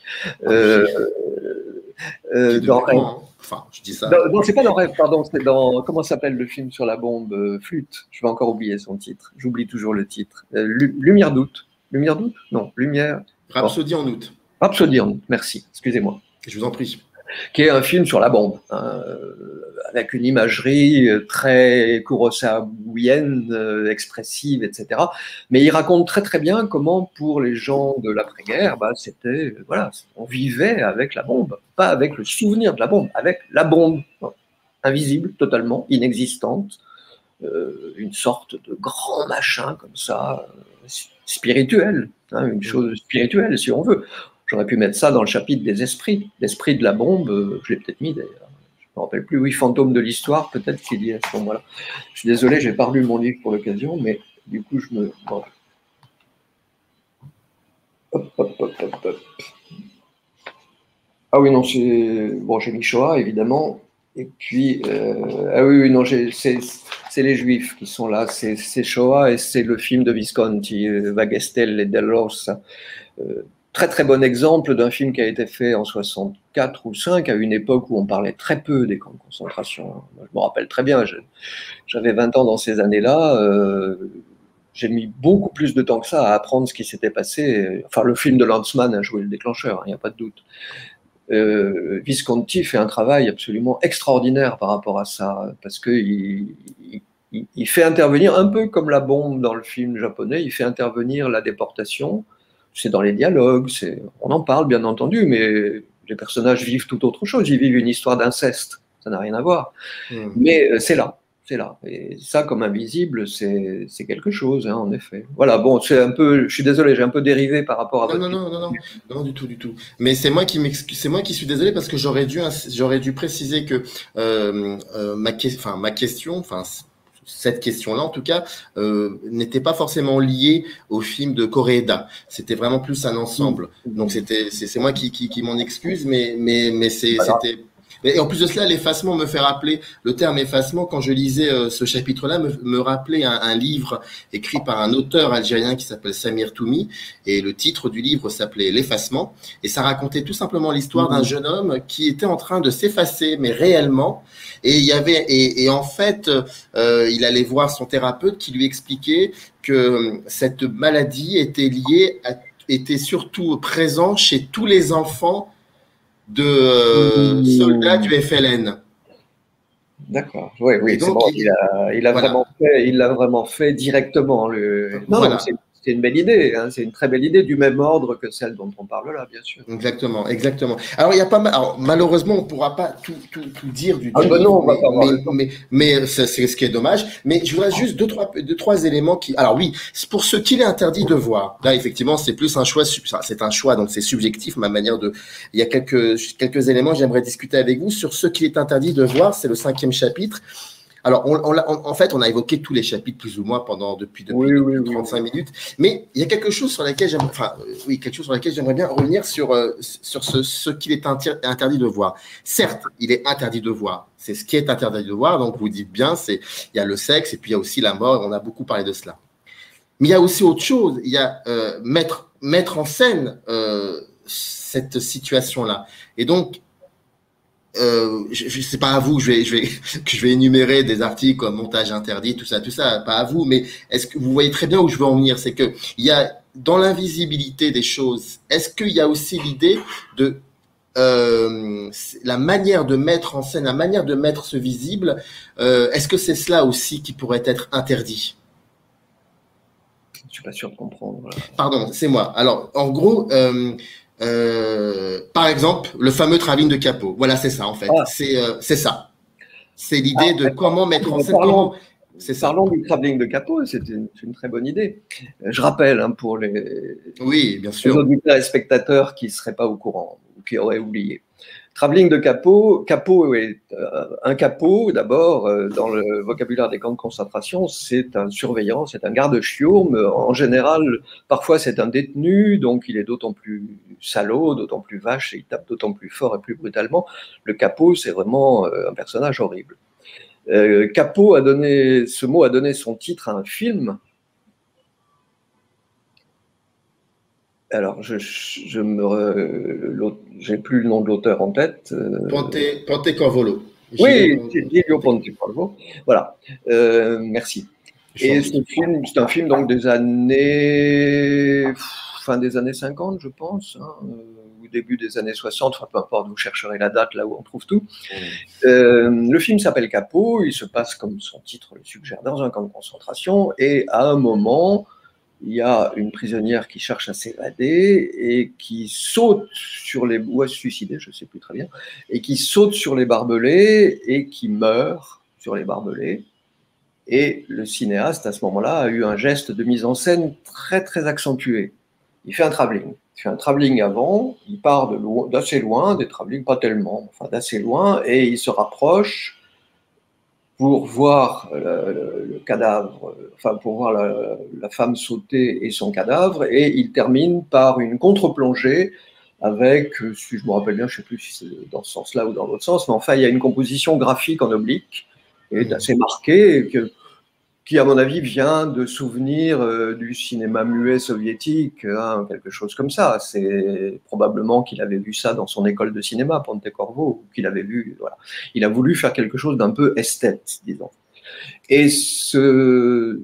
Dans Rêve. Enfin, je dis ça. Non, c'est pas dans Rêve, pardon, c'est dans, comment s'appelle le film sur la bombe, Flûte, je vais encore oublier son titre, j'oublie toujours le titre. Lumière d'août. Lumière d'août? Non, Lumière. Rhapsodie en août. Rhapsodie en août, merci, excusez-moi. Je vous en prie. Qui est un film sur la bombe, hein, avec une imagerie très kurosawienne, expressive, etc. Mais il raconte très très bien comment, pour les gens de l'après-guerre, c'était, voilà, on vivait avec la bombe, pas avec le souvenir de la bombe, avec la bombe, invisible, totalement, inexistante, une sorte de grand machin comme ça, spirituel, hein, une chose spirituelle si on veut. J'aurais pu mettre ça dans le chapitre des esprits. L'esprit de la bombe, je l'ai peut-être mis d'ailleurs. Je ne me rappelle plus. Oui, Fantôme de l'histoire, peut-être qu'il y est à ce moment-là. Je suis désolé, je n'ai pas lu mon livre pour l'occasion, mais du coup, je me... Bon. Hop. Ah oui, non, c'est... Bon, j'ai mis Shoah, évidemment. Et puis... Ah oui, non, c'est les Juifs qui sont là. C'est Shoah et c'est le film de Visconti, Vagestel et Del Rosa. très très bon exemple d'un film qui a été fait en 64 ou 5, à une époque où on parlait très peu des camps de concentration. Je me rappelle très bien, j'avais 20 ans dans ces années-là. J'ai mis beaucoup plus de temps que ça à apprendre ce qui s'était passé. Enfin, le film de Lanzmann a joué le déclencheur, il n'y a pas de doute. Visconti fait un travail absolument extraordinaire par rapport à ça, parce qu'il il fait intervenir, un peu comme la bombe dans le film japonais, il fait intervenir la déportation. C'est dans les dialogues, on en parle bien entendu, mais les personnages vivent tout autre chose. Ils vivent une histoire d'inceste, ça n'a rien à voir. Mais c'est là. C'est là. Et ça, comme invisible, c'est quelque chose, hein, en effet. Voilà, bon, c'est un peu, je suis désolé, j'ai un peu dérivé par rapport à non, du tout, du tout. Mais c'est moi qui m'excuse, c'est moi qui suis désolé parce que j'aurais dû préciser que ma question, enfin cette question-là en tout cas, n'était pas forcément liée au film de Koreeda. C'était vraiment plus un ensemble. Donc c'est moi qui m'en excuse, mais c'était. Et en plus de cela, l'effacement me fait rappeler, le terme effacement, quand je lisais ce chapitre-là, me rappelait un livre écrit par un auteur algérien qui s'appelle Samir Toumi, et le titre du livre s'appelait L'effacement, et ça racontait tout simplement l'histoire d'un jeune homme qui était en train de s'effacer, mais réellement, et en fait, il allait voir son thérapeute qui lui expliquait que cette maladie était surtout présente chez tous les enfants de soldats du FLN. D'accord, oui, donc, c'est bon. Il l'a vraiment fait directement. Non, c'est une belle idée, hein, c'est une très belle idée, du même ordre que celle dont on parle là, bien sûr. Exactement. Alors, il y a pas mal. Alors, malheureusement, on ne pourra pas tout dire du livre, non, on va pas mais c'est ce qui est dommage. Mais je voudrais juste deux, trois éléments qui. Alors oui, pour ce qu'il est interdit de voir. Là, effectivement, c'est plus un choix. C'est un choix, donc c'est subjectif, ma manière de. Il y a quelques éléments que j'aimerais discuter avec vous sur ce qu'il est interdit de voir. C'est le 5e chapitre. Alors, en fait, on a évoqué tous les chapitres plus ou moins depuis 35 minutes, mais il y a quelque chose sur laquelle j'aimerais bien revenir sur ce qu'il est interdit de voir. Certes, il est interdit de voir. C'est ce qui est interdit de voir. Donc, vous dites bien, il y a le sexe et puis il y a aussi la mort. On a beaucoup parlé de cela. Mais il y a aussi autre chose. Il y a mettre en scène cette situation-là. Et donc, c'est pas à vous que je vais énumérer des articles comme montage interdit, tout ça, pas à vous, mais est-ce que vous voyez très bien où je veux en venir? C'est que il y a dans l'invisibilité des choses, est-ce qu'il y a aussi l'idée de la manière de mettre en scène, la manière de mettre ce visible, est-ce que c'est cela aussi qui pourrait être interdit? Je suis pas sûr de comprendre. Pardon, c'est moi. Alors, en gros, par exemple, le fameux travelling de Capot. Voilà, c'est ça en fait. C'est ça. C'est l'idée de comment mettre en scène. Parlons du travelling de Capot, c'est une très bonne idée. Je rappelle pour les auditeurs et spectateurs qui ne seraient pas au courant ou qui auraient oublié. Travelling de Capot est un capot, d'abord, dans le vocabulaire des camps de concentration, c'est un surveillant, c'est un garde-chiourme. En général, parfois c'est un détenu, donc il est d'autant plus salaud, d'autant plus vache, et il tape d'autant plus fort et plus brutalement. Le capot, c'est vraiment un personnage horrible. Capot ce mot a donné son titre à un film. Alors, j'ai plus le nom de l'auteur en tête. Pontecorvolo. Oui, Giulio Pontecorvolo. Voilà. Merci. Et c'est un film donc fin des années 50, je pense, ou début des années 60, enfin peu importe, vous chercherez la date là où on trouve tout. Le film s'appelle Capot, il se passe, comme son titre le suggère, dans un camp de concentration, et à un moment, il y a une prisonnière qui cherche à s'évader et qui saute ou à se suicider, je ne sais plus très bien, et qui saute sur les barbelés et qui meurt sur les barbelés. Et le cinéaste, à ce moment-là, a eu un geste de mise en scène très, très accentué. Il fait un travelling. Il fait un travelling avant, il part d'assez loin, des travelling pas tellement, enfin d'assez loin, et il se rapproche pour voir le cadavre, enfin pour voir la femme sauter et son cadavre, et il termine par une contre-plongée avec, si je me rappelle bien, je ne sais plus si c'est dans ce sens-là ou dans l'autre sens, mais enfin il y a une composition graphique en oblique, et assez marquée, qui, à mon avis, vient de souvenirs du cinéma muet soviétique, hein, quelque chose comme ça. C'est probablement qu'il avait vu ça dans son école de cinéma, Pontecorvo, ou qu'il avait vu. Voilà. Il a voulu faire quelque chose d'un peu esthète, disons. Et ce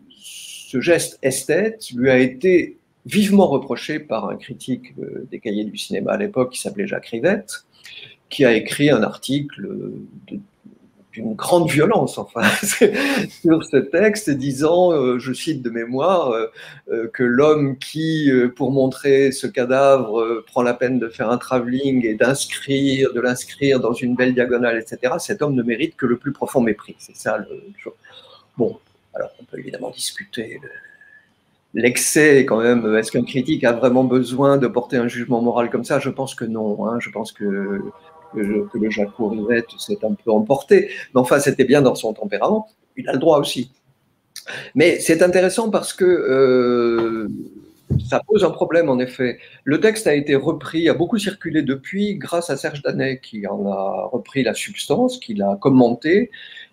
geste esthète lui a été vivement reproché par un critique des cahiers du cinéma à l'époque qui s'appelait Jacques Rivette, qui a écrit un article d'une grande violence, enfin, sur ce texte, disant, je cite de mémoire, que l'homme qui, pour montrer ce cadavre, prend la peine de faire un travelling et de l'inscrire dans une belle diagonale, etc., cet homme ne mérite que le plus profond mépris. C'est ça le... Bon, alors on peut évidemment discuter l'excès quand même. Est-ce qu'un critique a vraiment besoin de porter un jugement moral comme ça? Je pense que non. Hein. Je pense que le Jacques Rivette s'est un peu emporté. Mais enfin, c'était bien dans son tempérament. Il a le droit aussi. Mais c'est intéressant parce que ça pose un problème, en effet. Le texte a été repris, a beaucoup circulé depuis, grâce à Serge Danet, qui en a repris la substance, qui l'a commenté,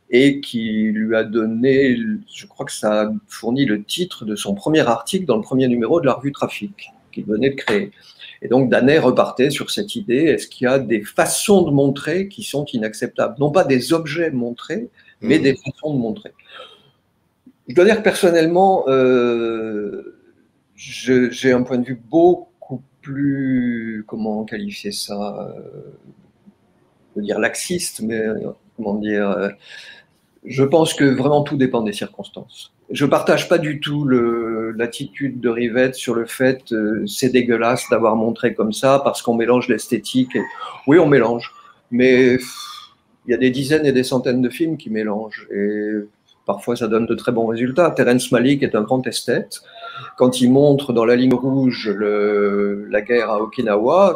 et qui lui a donné, je crois que ça a fourni le titre de son premier article dans le premier numéro de la revue Trafic, qu'il venait de créer. Et donc Danet repartait sur cette idée, est-ce qu'il y a des façons de montrer qui sont inacceptables? Non pas des objets montrés, mais des façons de montrer. Je dois dire que personnellement, j'ai un point de vue beaucoup plus, comment qualifier ça, je veux dire laxiste, mais comment dire, je pense que vraiment tout dépend des circonstances. Je ne partage pas du tout l'attitude de Rivette sur le fait c'est dégueulasse d'avoir montré comme ça parce qu'on mélange l'esthétique. Oui, on mélange, mais il y a des dizaines et des centaines de films qui mélangent et parfois ça donne de très bons résultats. Terrence Malick est un grand esthète. Quand il montre dans La Ligne Rouge la guerre à Okinawa,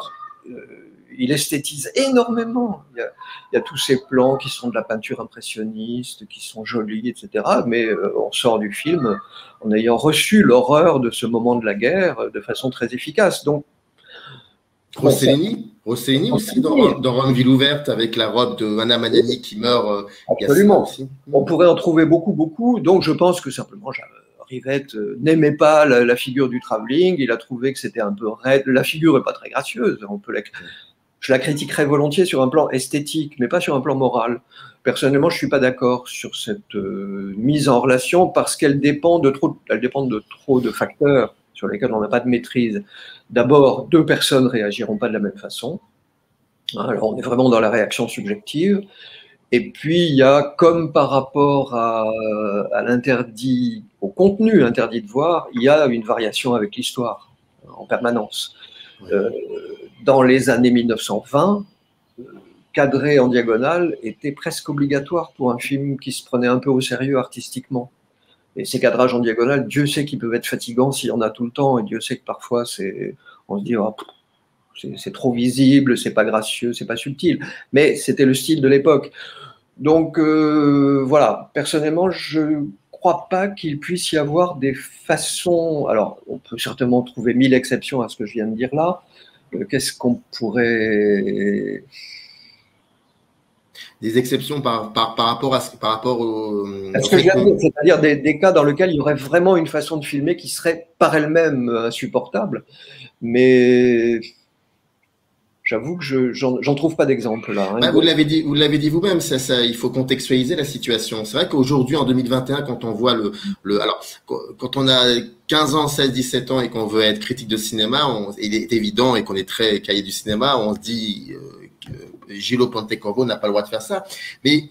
il esthétise énormément. Il y a tous ces plans qui sont de la peinture impressionniste, qui sont jolis, etc. Mais on sort du film en ayant reçu l'horreur de ce moment de la guerre de façon très efficace. Donc, Rossellini aussi dans Rome ville ouverte avec la robe de Anna Magnani qui meurt. Absolument. Aussi. On pourrait en trouver beaucoup, beaucoup. Donc je pense que simplement Rivette n'aimait pas la figure du travelling. Il a trouvé que c'était un peu raide. La figure n'est pas très gracieuse. Je la critiquerais volontiers sur un plan esthétique, mais pas sur un plan moral. Personnellement, je ne suis pas d'accord sur cette mise en relation parce qu'elle dépend de trop de facteurs sur lesquels on n'a pas de maîtrise. D'abord, deux personnes ne réagiront pas de la même façon. Alors, on est vraiment dans la réaction subjective. Et puis, il y a, comme par rapport à l'interdit, au contenu interdit de voir, il y a une variation avec l'histoire en permanence. Dans les années 1920, cadrer en diagonale était presque obligatoire pour un film qui se prenait un peu au sérieux artistiquement. Et ces cadrages en diagonale, Dieu sait qu'ils peuvent être fatigants s'il y en a tout le temps, et Dieu sait que parfois on se dit oh, c'est trop visible, c'est pas gracieux, c'est pas subtil. Mais c'était le style de l'époque. Donc voilà, personnellement, je crois pas qu'il puisse y avoir des façons. Alors, on peut certainement trouver 1000 exceptions à ce que je viens de dire là. Qu'est-ce qu'on pourrait... Des exceptions par rapport au... Ce que je viens de dire, c'est-à-dire des cas dans lesquels il y aurait vraiment une façon de filmer qui serait par elle-même insupportable, mais j'avoue que j'en trouve pas d'exemple là. Hein. Vous l'avez dit vous-même, il faut contextualiser la situation. C'est vrai qu'aujourd'hui, en 2021, quand on voit alors, quand on a 15 ans, 16, 17 ans et qu'on veut être critique de cinéma, il est évident et qu'on est très cahier du cinéma, on se dit que Gillo Pontecorvo n'a pas le droit de faire ça. Mais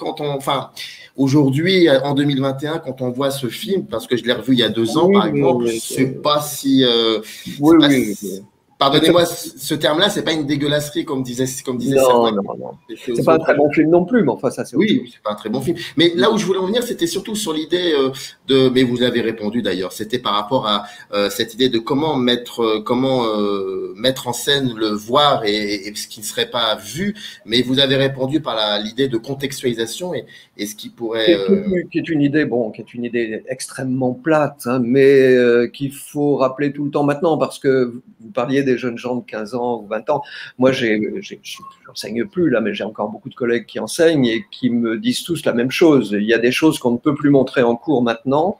aujourd'hui, en 2021, quand on voit ce film, parce que je l'ai revu il y a 2 ans, par exemple, c'est pas si... Pardonnez-moi, ce terme-là, c'est pas une dégueulasserie comme disait non. C'est pas un très bon film non plus, mais enfin ça c'est. Oui, c'est pas un très bon film. Mais là où je voulais en venir, c'était surtout sur l'idée mais vous avez répondu d'ailleurs. C'était par rapport à cette idée de comment mettre en scène le voir et ce qui ne serait pas vu. Mais vous avez répondu par l'idée de contextualisation et ce qui pourrait. Qui est une idée extrêmement plate, hein, mais qu'il faut rappeler tout le temps maintenant parce que vous parliez des jeunes gens de 15 ans ou 20 ans. Moi, je n'enseigne plus là, mais j'ai encore beaucoup de collègues qui enseignent et qui me disent tous la même chose. Il y a des choses qu'on ne peut plus montrer en cours maintenant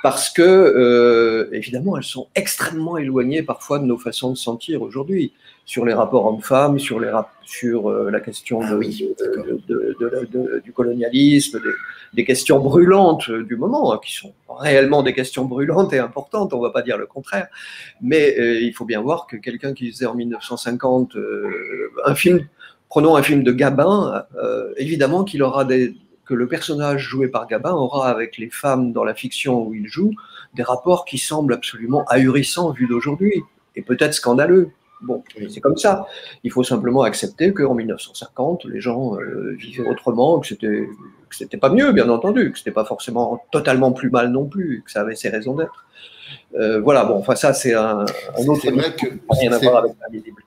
parce que, évidemment, elles sont extrêmement éloignées parfois de nos façons de sentir aujourd'hui, sur les rapports hommes-femmes, sur la question du colonialisme, des questions brûlantes du moment, hein, qui sont réellement des questions brûlantes et importantes, on ne va pas dire le contraire, mais il faut bien voir que quelqu'un qui faisait en 1950 prenons un film de Gabin, évidemment qu'il aura que le personnage joué par Gabin aura avec les femmes dans la fiction où il joue des rapports qui semblent absolument ahurissants vus d'aujourd'hui, et peut-être scandaleux. Bon, c'est comme ça. Il faut simplement accepter qu'en 1950, les gens vivaient autrement, que c'était pas mieux, bien entendu, que c'était pas forcément totalement plus mal non plus, que ça avait ses raisons d'être. Voilà, bon, enfin ça c'est un autre... C'est vrai que... rien à voir avec l'invisible.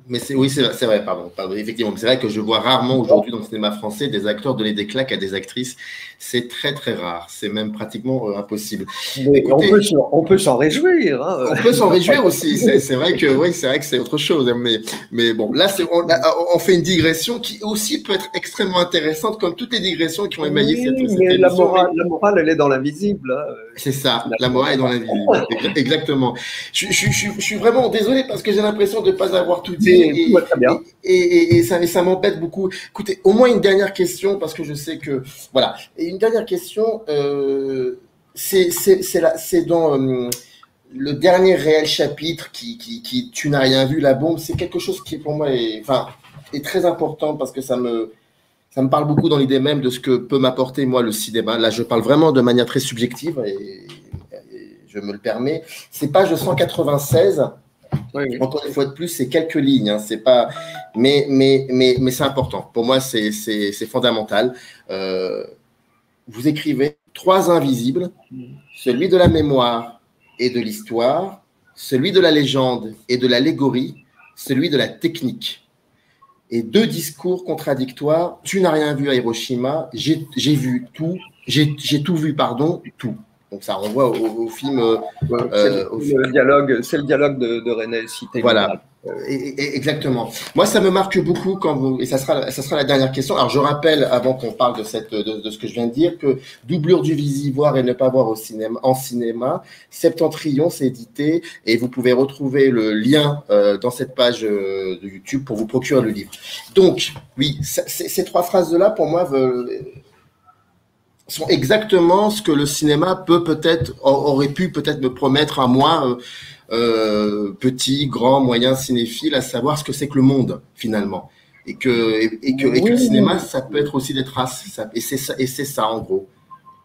Mais oui, c'est vrai, pardon, effectivement. C'est vrai que je vois rarement aujourd'hui dans le cinéma français des acteurs donner des claques à des actrices. C'est très, très rare. C'est même pratiquement impossible. Écoutez, on peut s'en réjouir. Hein. On peut s'en réjouir aussi. C'est vrai que oui, c'est vrai que c'est autre chose. Mais bon, là, on fait une digression qui aussi peut être extrêmement intéressante, comme toutes les digressions qui ont émaillé cette mais la morale, elle est dans l'invisible. Hein. C'est ça. La morale est dans l'invisible. Exactement. Je suis vraiment désolé parce que j'ai l'impression de ne pas avoir tout dit. Et ça m'embête beaucoup. Écoutez, au moins une dernière question, parce que je sais que... Voilà. Et une dernière question, c'est dans le dernier réel chapitre qui Tu n'as rien vu, la bombe. C'est quelque chose qui, pour moi, est très important parce que ça me parle beaucoup dans l'idée même de ce que peut m'apporter, moi, le cinéma. Là, je parle vraiment de manière très subjective et je me le permets. C'est page 196. Oui. Encore une fois de plus, c'est quelques lignes, hein, c'est pas, mais c'est important. Pour moi, c'est fondamental. Vous écrivez 3 invisibles, celui de la mémoire et de l'histoire, celui de la légende et de l'allégorie, celui de la technique. Et 2 discours contradictoires. Tu n'as rien vu à Hiroshima. J'ai vu tout. J'ai tout vu, pardon, tout. Donc ça renvoie au film. C'est le dialogue de René cité. Voilà, exactement. Moi, ça me marque beaucoup et ça sera la dernière question. Alors, je rappelle, avant qu'on parle de ce que je viens de dire, que Doublure du Visi, voir et ne pas voir en cinéma, Septentrion, c'est édité et vous pouvez retrouver le lien dans cette page de YouTube pour vous procurer le livre. Donc, oui, ces 3 phrases-là, pour moi, sont exactement ce que le cinéma aurait pu peut-être me promettre à moi, petit, grand, moyen cinéphile, à savoir ce que c'est que le monde finalement, et que le cinéma, ça peut être aussi des traces, et c'est ça en gros.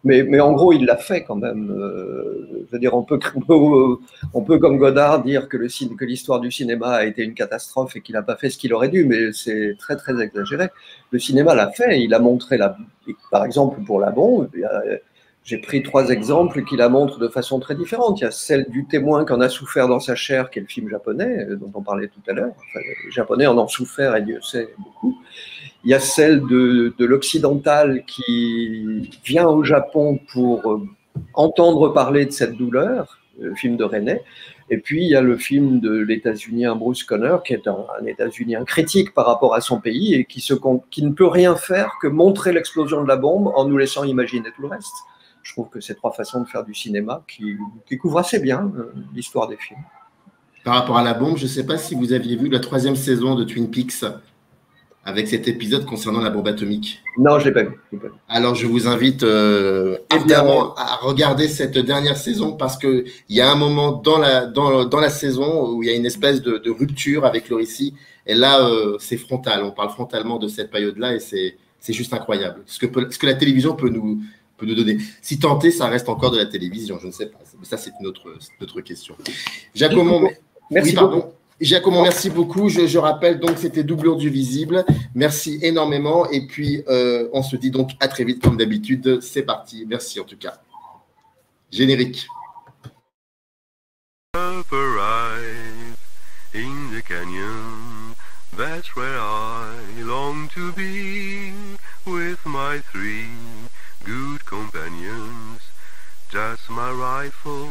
Mais en gros, il l'a fait quand même. Je veux dire, on peut comme Godard dire que l'histoire du cinéma a été une catastrophe et qu'il n'a pas fait ce qu'il aurait dû, mais c'est très très exagéré. Le cinéma l'a fait. Il a montré par exemple pour La Bombe. J'ai pris 3 exemples qui la montrent de façon très différente. Il y a celle du témoin qu'en a souffert dans sa chair, qui est le film japonais dont on parlait tout à l'heure. Enfin, les Japonais en ont souffert et Dieu sait beaucoup. Il y a celle de l'occidental qui vient au Japon pour entendre parler de cette douleur, le film de René. Et puis, il y a le film de l'États-Unien Bruce Conner, qui est un États-Unien critique par rapport à son pays et qui ne peut rien faire que montrer l'explosion de la bombe en nous laissant imaginer tout le reste. Je trouve que c'est 3 façons de faire du cinéma qui couvrent assez bien l'histoire des films. Par rapport à la bombe, je ne sais pas si vous aviez vu la 3e saison de Twin Peaks, avec cet épisode concernant la bombe atomique. Non, je l'ai pas vu. Alors, je vous invite évidemment à regarder cette dernière saison parce qu'il y a un moment dans la saison où il y a une espèce de rupture avec le récit. Et là, c'est frontal. On parle frontalement de cette période-là et c'est juste incroyable. Ce que la télévision peut nous donner. Si tenté, ça reste encore de la télévision, je ne sais pas. Ça, c'est une autre question. Giacomo, merci beaucoup. Giacomo, merci beaucoup. Je rappelle donc c'était Doublure du Visible. Merci énormément. Et puis, on se dit donc à très vite comme d'habitude. C'est parti. Merci en tout cas. Générique. Up arrive in the canyon, that's where I long to be, with my 3 good companions, just my rifle,